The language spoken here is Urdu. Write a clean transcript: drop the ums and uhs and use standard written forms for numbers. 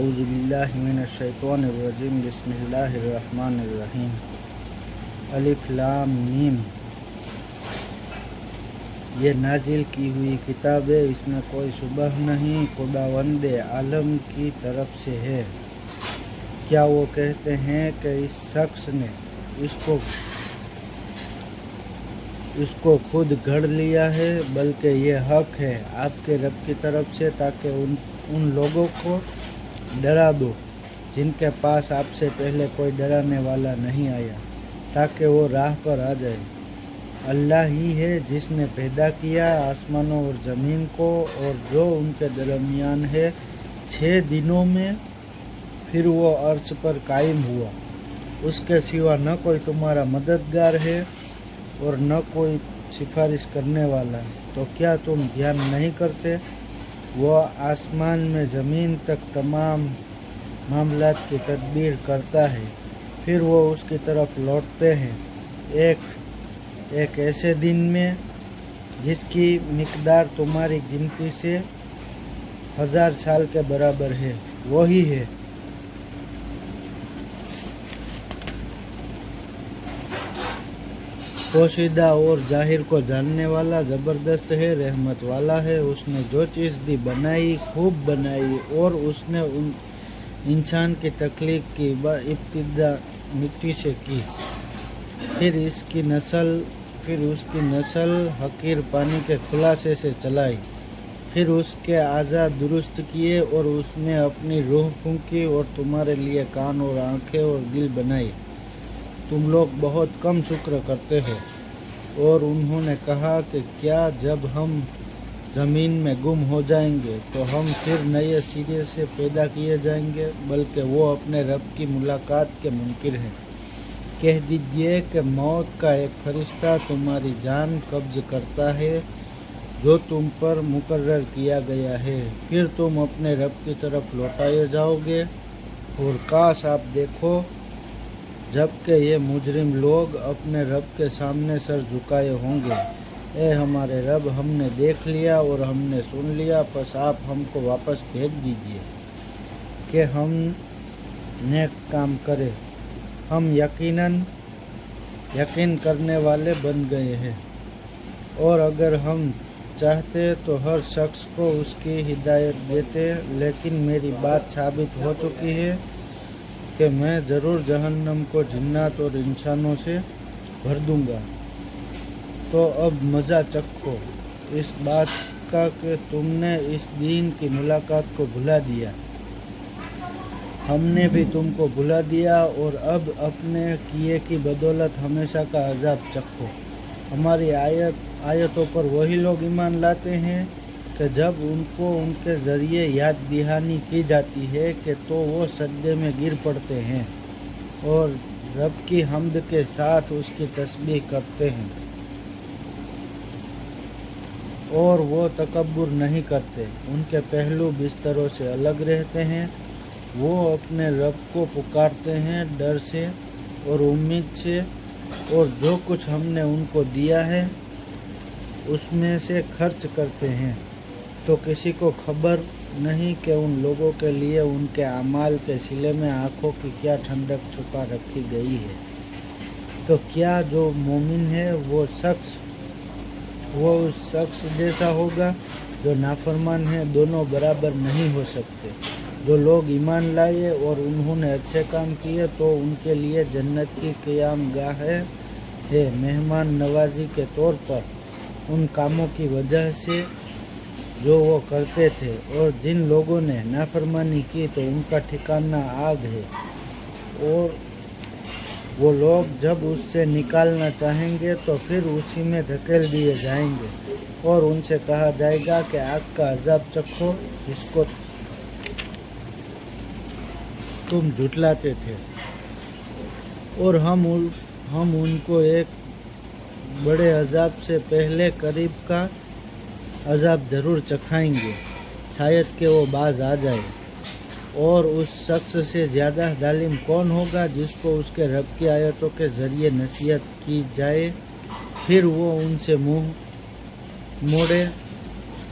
اعوذ باللہ من الشیطان الرجیم بسم اللہ الرحمن الرحیم الف لام میم۔ یہ نازل کی ہوئی کتاب ہے، اس میں کوئی شبہ نہیں، خداوند عالم کی طرف سے ہے۔ کیا وہ کہتے ہیں کہ اس شخص نے اس کو خود گھڑ لیا ہے، بلکہ یہ حق ہے آپ کے رب کی طرف سے تاکہ ان لوگوں کو ڈرا دو جن کے پاس آپ سے پہلے کوئی ڈرانے والا نہیں آیا، تاکہ وہ راہ پر آ جائے۔ اللہ ہی ہے جس نے پیدا کیا آسمانوں اور زمین کو اور جو ان کے درمیان ہے 6 دنوں میں، پھر وہ عرش پر قائم ہوا۔ اس کے سوا نہ کوئی تمہارا مددگار ہے اور نہ کوئی سفارش کرنے والا، تو کیا تم دھیان نہیں کرتے؟ وہ آسمان میں زمین تک تمام معاملات کی تدبیر کرتا ہے، پھر وہ اس کی طرف لوٹتے ہیں ایک ایسے دن میں جس کی مقدار تمہاری گنتی سے 1000 سال کے برابر ہے۔ وہی ہے پوشیدہ اور ظاہر کو جاننے والا، زبردست ہے، رحمت والا ہے۔ اس نے جو چیز بھی بنائی خوب بنائی، اور اس نے انسان کی تخلیق کی ابتدا مٹی سے کی، پھر اس کی نسل حقیر پانی کے خلاصے سے چلائی، پھر اس کے اعضاء درست کیے اور اس میں اپنی روح پھونکی اور تمہارے لیے کان اور آنکھیں اور دل بنائے۔ تم لوگ بہت کم شکر کرتے ہو۔ اور انہوں نے کہا کہ کیا جب ہم زمین میں گم ہو جائیں گے تو ہم پھر نئے سرے سے پیدا کیے جائیں گے؟ بلکہ وہ اپنے رب کی ملاقات کے منکر ہیں۔ کہہ دیجئے کہ موت کا ایک فرشتہ تمہاری جان قبض کرتا ہے جو تم پر مقرر کیا گیا ہے، پھر تم اپنے رب کی طرف لوٹائے جاؤ گے۔ اور کاش آپ دیکھو جبکہ یہ مجرم لوگ اپنے رب کے سامنے سر جھکائے ہوں گے، اے ہمارے رب، ہم نے دیکھ لیا اور ہم نے سن لیا، پس آپ ہم کو واپس بھیج دیجئے کہ ہم نیک کام کریں، ہم یقین کرنے والے بن گئے ہیں۔ اور اگر ہم چاہتے تو ہر شخص کو اس کی ہدایت دیتے، لیکن میری بات ثابت ہو چکی ہے کہ میں ضرور جہنم کو جنات اور انسانوں سے بھر دوں گا۔ تو اب مزہ چکھو اس بات کا کہ تم نے اس دین کی ملاقات کو بھلا دیا، ہم نے بھی تم کو بھلا دیا، اور اب اپنے کیے کی بدولت ہمیشہ کا عذاب چکھو۔ ہماری آیتوں پر وہی لوگ ایمان لاتے ہیں کہ جب ان کو ان کے ذریعے یاد دہانی کی جاتی ہے کہ تو وہ سجدے میں گر پڑتے ہیں اور رب کی حمد کے ساتھ اس کی تسبیح کرتے ہیں، اور وہ تکبر نہیں کرتے۔ ان کے پہلو بستروں سے الگ رہتے ہیں، وہ اپنے رب کو پکارتے ہیں ڈر سے اور امید سے، اور جو کچھ ہم نے ان کو دیا ہے اس میں سے خرچ کرتے ہیں۔ تو کسی کو خبر نہیں کہ ان لوگوں کے لیے ان کے اعمال کے صلے میں آنکھوں کی کیا ٹھنڈک چھپا رکھی گئی ہے۔ تو کیا جو مومن ہے وہ اس شخص جیسا ہوگا جو نافرمان ہے؟ دونوں برابر نہیں ہو سکتے۔ جو لوگ ایمان لائے اور انہوں نے اچھے کام کیے تو ان کے لیے جنت کی قیام گاہ ہے، مہمان نوازی کے طور پر ان کاموں کی وجہ سے جو وہ کرتے تھے، اور جن لوگوں نے نافرمانی کی تو ان کا ٹھکانہ آگ ہے، اور وہ لوگ جب اس سے نکالنا چاہیں گے تو پھر اسی میں دھکیل دیے جائیں گے، اور ان سے کہا جائے گا کہ آگ کا عذاب چکھو جس کو تم جھٹلاتے تھے، اور ہم ان کو ایک بڑے عذاب سے پہلے قریب کا عذاب ضرور چکھائیں گے، شاید کہ وہ باز آ جائے۔ اور اس شخص سے زیادہ ظالم کون ہوگا جس کو اس کے رب کی آیتوں کے ذریعے نصیحت کی جائے، پھر وہ ان سے منہ موڑے